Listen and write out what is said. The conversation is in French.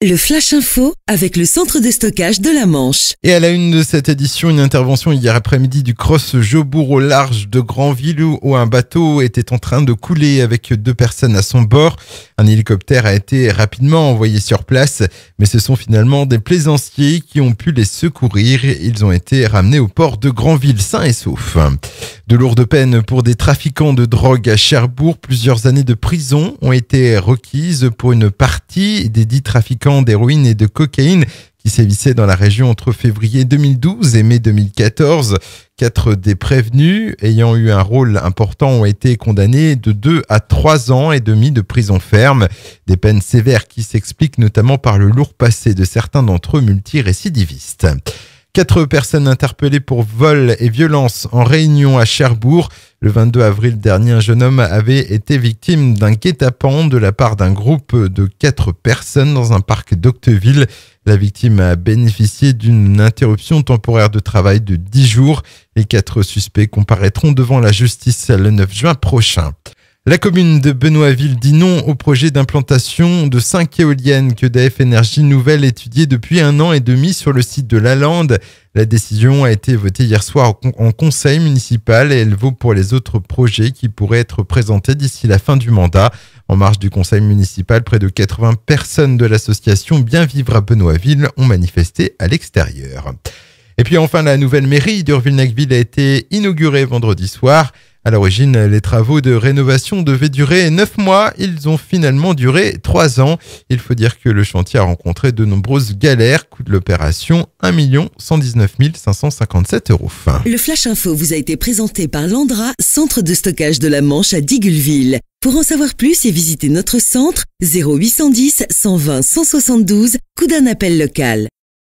Le Flash Info avec le centre de stockage de la Manche. Et à la une de cette édition, une intervention hier après-midi du Cross Jobourg au large de Granville où un bateau était en train de couler avec 2 personnes à son bord. Un hélicoptère a été rapidement envoyé sur place, mais ce sont finalement des plaisanciers qui ont pu les secourir. Ils ont été ramenés au port de Granville sains et saufs. De lourdes peines pour des trafiquants de drogue à Cherbourg. Plusieurs années de prison ont été requises pour une partie des 10 trafiquants d'héroïne et de cocaïne qui sévissaient dans la région entre février 2012 et mai 2014. 4 des prévenus ayant eu un rôle important ont été condamnés de 2 à 3 ans et demi de prison ferme. Des peines sévères qui s'expliquent notamment par le lourd passé de certains d'entre eux multirécidivistes. 4 personnes interpellées pour vol et violence en Réunion à Cherbourg. Le 22 avril dernier, un jeune homme avait été victime d'un guet-apens de la part d'un groupe de 4 personnes dans un parc d'Octeville. La victime a bénéficié d'une interruption temporaire de travail de 10 jours. Les 4 suspects comparaîtront devant la justice le 9 juin prochain. La commune de Benoîtville dit non au projet d'implantation de 5 éoliennes qu'EDF Énergie Nouvelle étudiait depuis 1 an et demi sur le site de Lalande. La décision a été votée hier soir en conseil municipal et elle vaut pour les autres projets qui pourraient être présentés d'ici la fin du mandat. En marge du conseil municipal, près de 80 personnes de l'association Bien Vivre à Benoîtville ont manifesté à l'extérieur. Et puis enfin, la nouvelle mairie d'Urville-Nacqueville a été inaugurée vendredi soir. À l'origine, les travaux de rénovation devaient durer 9 mois. Ils ont finalement duré 3 ans. Il faut dire que le chantier a rencontré de nombreuses galères. Coût de l'opération, 1 119 557 €. Le Flash Info vous a été présenté par Landra, centre de stockage de la Manche à Digulleville. Pour en savoir plus et visiter notre centre, 0810 120 172, coup d'un appel local.